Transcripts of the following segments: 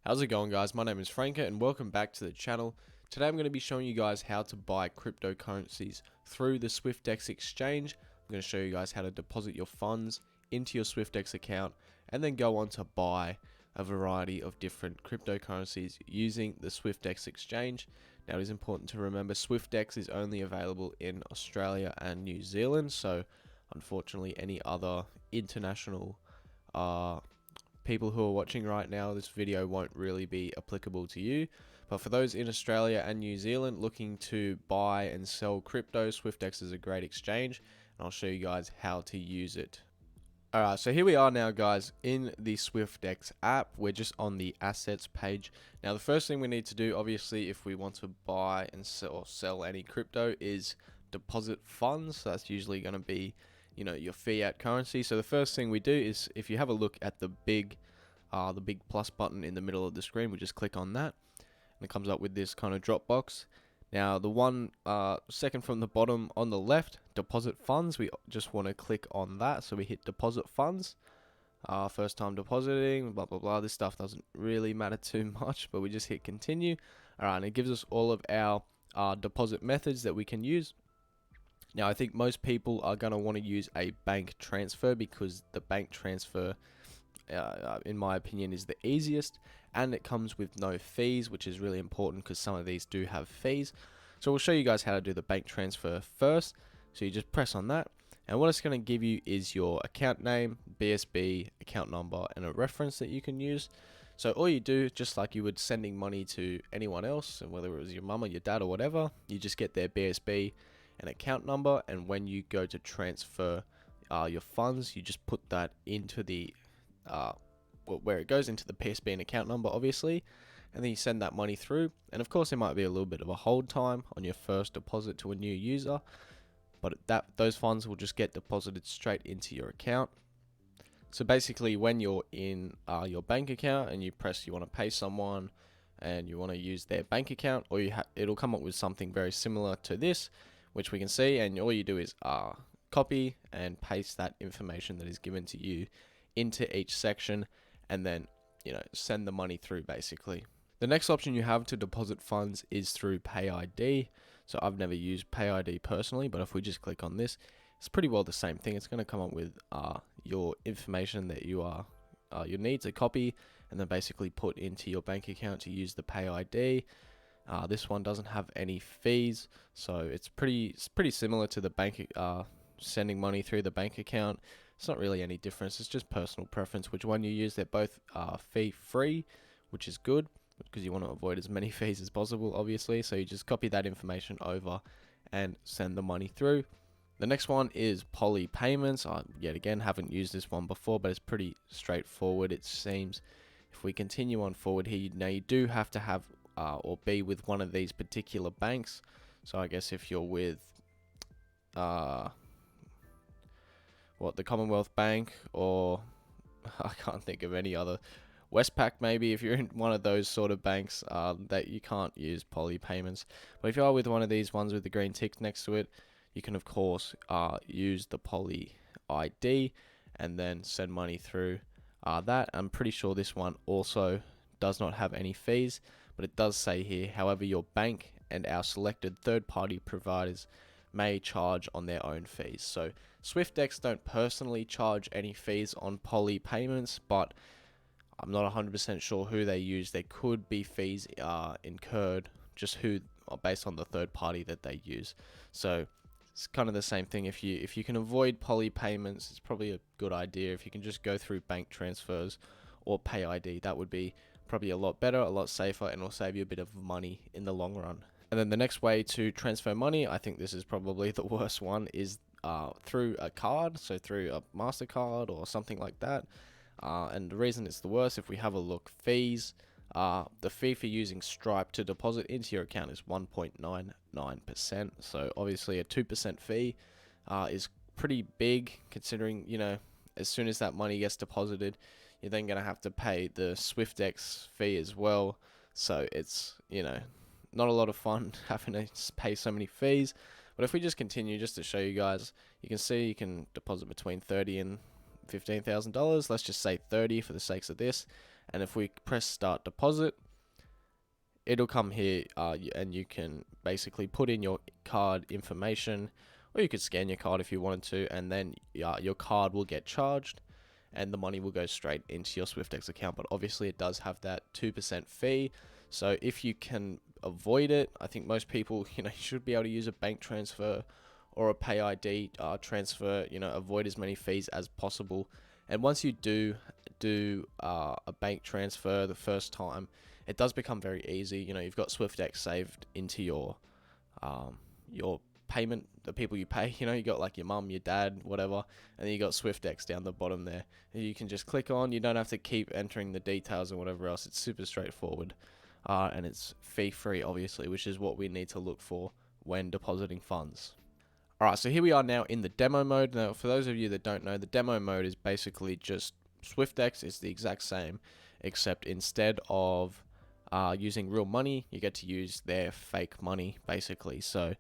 How's it going, guys? My name is Franca and welcome back to the channel. Today I'm going to be showing you guys how to buy cryptocurrencies through the Swyftx exchange. I'm going to show you guys how to deposit your funds into your Swyftx account and then go on to buy a variety of different cryptocurrencies using the Swyftx exchange. Now, it is important to remember Swyftx is only available in Australia and New Zealand, so unfortunately any other international people who are watching right now, this video won't really be applicable to you. But for those in Australia and New Zealand looking to buy and sell crypto, Swyftx is a great exchange, and I'll show you guys how to use it. Alright, so here we are now, guys, in the Swyftx app. We're just on the assets page. Now, the first thing we need to do, obviously, if we want to buy and sell any crypto, is deposit funds. So that's usually going to be, your fiat currency. So the first thing we do is, if you have a look at the big plus button in the middle of the screen, we just click on that, and it comes up with this kind of drop box. Now, the one second from the bottom on the left, deposit funds, we just want to click on that. So we hit deposit funds, first time depositing, blah, blah, blah. This stuff doesn't really matter too much, but we just hit continue. All right, and it gives us all of our deposit methods that we can use. Now, I think most people are going to want to use a bank transfer because the bank transfer, in my opinion, is the easiest, and it comes with no fees, which is really important because some of these do have fees. So we'll show you guys how to do the bank transfer first. So you just press on that, and what it's going to give you is your account name, BSB, account number, and a reference that you can use. So all you do, just like you would sending money to anyone else, and whether it was your mum or your dad or whatever, you just get their BSB and account number, and when you go to transfer your funds, you just put that into the where it goes into the PSB and account number, obviously, and then you send that money through. And of course, there might be a little bit of a hold time on your first deposit to a new user, but those funds will just get deposited straight into your account. So basically, when you're in your bank account and you want to pay someone and you want to use their bank account, or it'll come up with something very similar to this, which we can see, and all you do is copy and paste that information that is given to you into each section, and then send the money through. Basically, the next option you have to deposit funds is through PayID. So I've never used PayID personally, but if we just click on this, it's pretty well the same thing. It's going to come up with your information that you need to copy and then basically put into your bank account to use the PayID. This one doesn't have any fees, so it's pretty similar to the bank sending money through the bank account. It's not really any difference. It's just personal preference which one you use. They're both fee free, which is good because you want to avoid as many fees as possible, obviously. So you just copy that information over and send the money through. The next one is Poly Payments. I yet again haven't used this one before, but it's pretty straightforward, it seems. If we continue on forward here, now you do have to have or be with one of these particular banks. So I guess if you're with the Commonwealth Bank, or I can't think of any other, Westpac maybe, if you're in one of those sort of banks, that you can't use Poly Payments. But if you are with one of these ones with the green tick next to it, you can of course use the Poly ID and then send money through that. I'm pretty sure this one also does not have any fees, but it does say here, however, your bank and our selected third-party providers may charge on their own fees. So Swyftx don't personally charge any fees on Poly Payments, but I'm not 100% sure who they use. There could be fees incurred just based on the third party that they use. So it's kind of the same thing. If you can avoid Poly Payments, it's probably a good idea. If you can just go through bank transfers or PayID, that would be probably a lot better, a lot safer, and will save you a bit of money in the long run. And then the next way to transfer money, I think this is probably the worst one, is through a card, so through a MasterCard or something like that. And the reason it's the worst, if we have a look, fees, the fee for using Stripe to deposit into your account is 1.99%. So obviously a 2% fee is pretty big, considering, as soon as that money gets deposited, you're then going to have to pay the Swyftx fee as well. So it's, not a lot of fun having to pay so many fees. But if we just continue, just to show you guys, you can see you can deposit between $30,000 and $15,000. Let's just say 30 for the sakes of this, And if we press start deposit, it'll come here, and you can basically put in your card information, or you could scan your card if you wanted to, and then your card will get charged and the money will go straight into your Swyftx account. But obviously it does have that 2% fee. So if you can avoid it, I think most people, you should be able to use a bank transfer or a pay ID transfer, avoid as many fees as possible. And once you do a bank transfer the first time, it does become very easy. You've got Swyftx saved into your payment, the people you pay. You got like your mum, your dad, whatever, and then you got Swyftx down the bottom there. And you can just click on. You don't have to keep entering the details or whatever else. It's super straightforward, and it's fee free, obviously, which is what we need to look for when depositing funds. Alright, so here we are now in the demo mode. Now, for those of you that don't know, the demo mode is basically just Swyftx. It's the exact same, except instead of using real money, you get to use their fake money, basically. So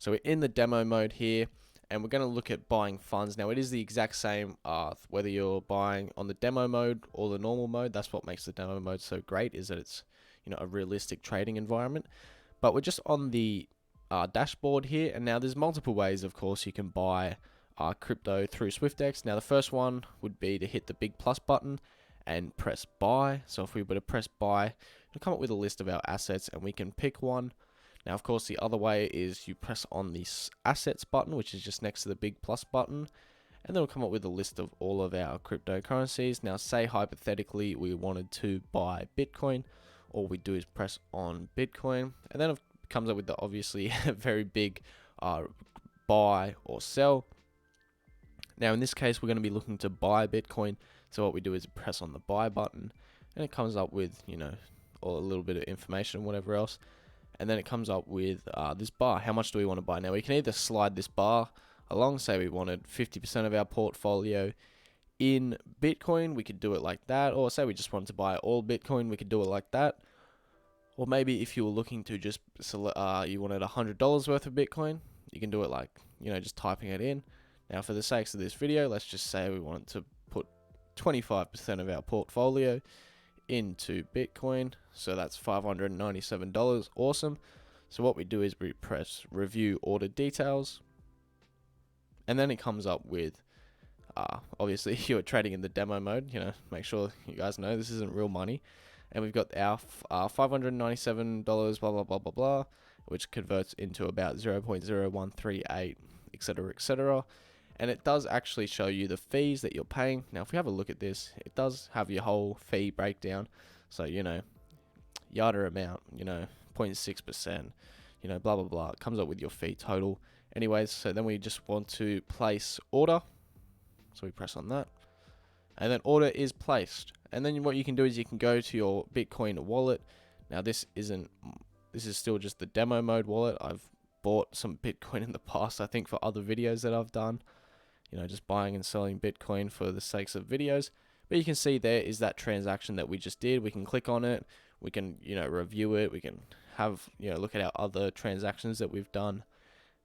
we're in the demo mode here, and we're going to look at buying funds. Now, it is the exact same, whether you're buying on the demo mode or the normal mode. That's what makes the demo mode so great, is that it's a realistic trading environment. But we're just on the dashboard here, and now there's multiple ways, of course, you can buy crypto through Swyftx. Now, the first one would be to hit the big plus button and press buy. So if we were to press buy, it'll come up with a list of our assets, and we can pick one. Now, of course, the other way is you press on this assets button, which is just next to the big plus button, and then it'll come up with a list of all of our cryptocurrencies. Now, say hypothetically we wanted to buy Bitcoin, all we do is press on Bitcoin, and then it comes up with the obviously very big buy or sell. Now, in this case, we're going to be looking to buy Bitcoin. So what we do is press on the buy button, and it comes up with, all a little bit of information, whatever else. And then it comes up with this bar. How much do we want to buy? Now, we can either slide this bar along. Say we wanted 50% of our portfolio in Bitcoin. We could do it like that. Or say we just wanted to buy all Bitcoin. We could do it like that. Or maybe if you were looking to just select, you wanted $100 worth of Bitcoin, you can do it like, just typing it in. Now, for the sakes of this video, let's just say we wanted to put 25% of our portfolio into Bitcoin. So that's $597. Awesome. So what we do is we press review order details, and then it comes up with obviously you're trading in the demo mode. Make sure you guys know this isn't real money. And we've got our $597 blah blah blah blah blah, which converts into about 0.0138, etc., etc. And it does actually show you the fees that you're paying. Now, if we have a look at this, it does have your whole fee breakdown. So, yada amount, 0.6%, blah, blah, blah. It comes up with your fee total. Anyways, so then we just want to place order. So we press on that. And then order is placed. And then what you can do is you can go to your Bitcoin wallet. Now, this is still just the demo mode wallet. I've bought some Bitcoin in the past, I think, for other videos that I've done. Just buying and selling Bitcoin for the sakes of videos. But you can see there is that transaction that we just did. We can click on it. We can, review it. We can have, look at our other transactions that we've done.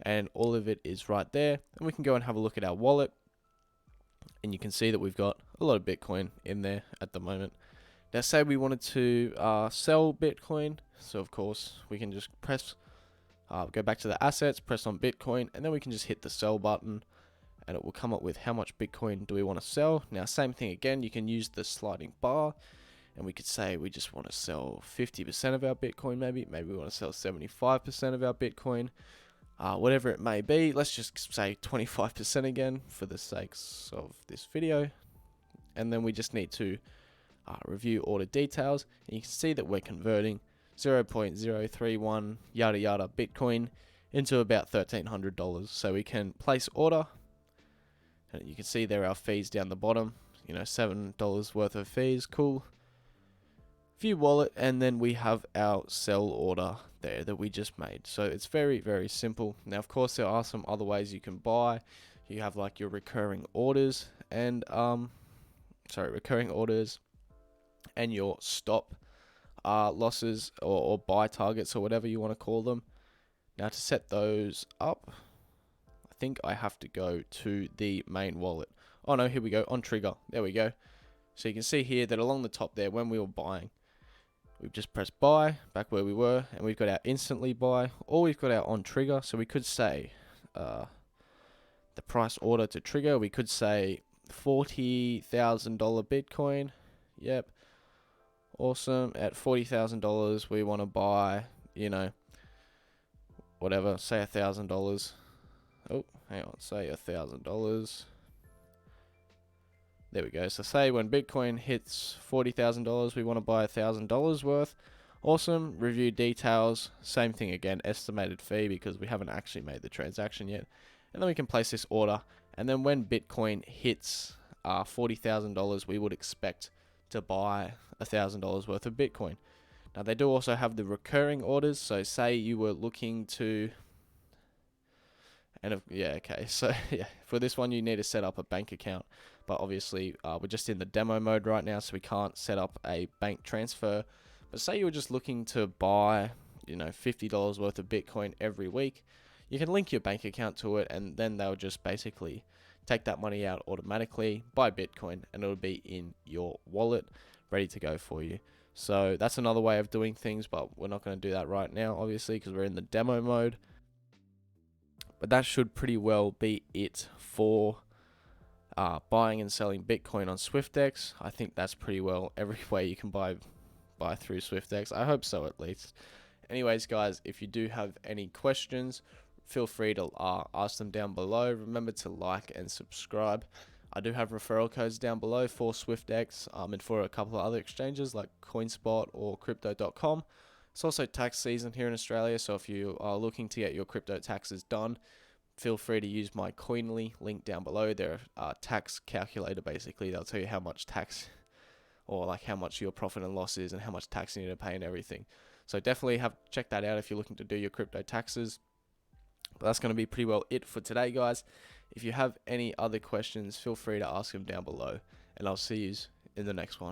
And all of it is right there. And we can go and have a look at our wallet. And you can see that we've got a lot of Bitcoin in there at the moment. Now, say we wanted to sell Bitcoin. So, of course, we can just press, go back to the assets, press on Bitcoin, and then we can just hit the sell button. And it will come up with how much Bitcoin do we want to sell. Now, same thing again, you can use the sliding bar, and we could say we just want to sell 50% of our Bitcoin, maybe we want to sell 75% of our Bitcoin, whatever it may be. Let's just say 25% again for the sakes of this video. And then we just need to review order details, and you can see that we're converting 0.031 yada yada Bitcoin into about $1,300. So we can place order. And you can see there are fees down the bottom, $7 worth of fees, cool. View wallet, and then we have our sell order there that we just made. So it's very, very simple. Now, of course, there are some other ways you can buy. You have like your recurring orders and, recurring orders and your stop losses or buy targets or whatever you want to call them. Now, to set those up, I think I have to go to the main wallet. Oh no, here we go, on trigger. There we go. So you can see here that along the top there, when we were buying, we've just pressed buy back where we were, and we've got our instantly buy, or we've got our on trigger. So we could say the price order to trigger, we could say $40,000 Bitcoin. Yep, awesome. At $40,000 we want to buy, you know, whatever, say $1,000. Oh, hang on, say $1,000. There we go. So say when Bitcoin hits $40,000, we want to buy $1,000 worth. Awesome. Review details. Same thing again. Estimated fee, because we haven't actually made the transaction yet. And then we can place this order. And then when Bitcoin hits $40,000, we would expect to buy $1,000 worth of Bitcoin. Now they do also have the recurring orders. So say you were looking to, and yeah, okay. So yeah, for this one you need to set up a bank account. But obviously we're just in the demo mode right now, so we can't set up a bank transfer. But say you were just looking to buy, you know, $50 worth of Bitcoin every week, you can link your bank account to it, and then they'll just basically take that money out automatically, buy Bitcoin, and it'll be in your wallet, ready to go for you. So that's another way of doing things, but we're not going to do that right now, obviously, because we're in the demo mode. But that should pretty well be it for buying and selling Bitcoin on Swyftx. I think that's pretty well every way you can buy through Swyftx. I hope so, at least. Anyways, guys, if you do have any questions, feel free to ask them down below. Remember to like and subscribe. I do have referral codes down below for Swyftx and for a couple of other exchanges like Coinspot or Crypto.com. It's also tax season here in Australia, so if you are looking to get your crypto taxes done, feel free to use my Koinly link down below. They're a tax calculator, basically. They'll tell you how much tax, or like how much your profit and loss is and how much tax you need to pay and everything. So definitely check that out if you're looking to do your crypto taxes. But that's going to be pretty well it for today, guys. If you have any other questions, feel free to ask them down below, and I'll see you in the next one.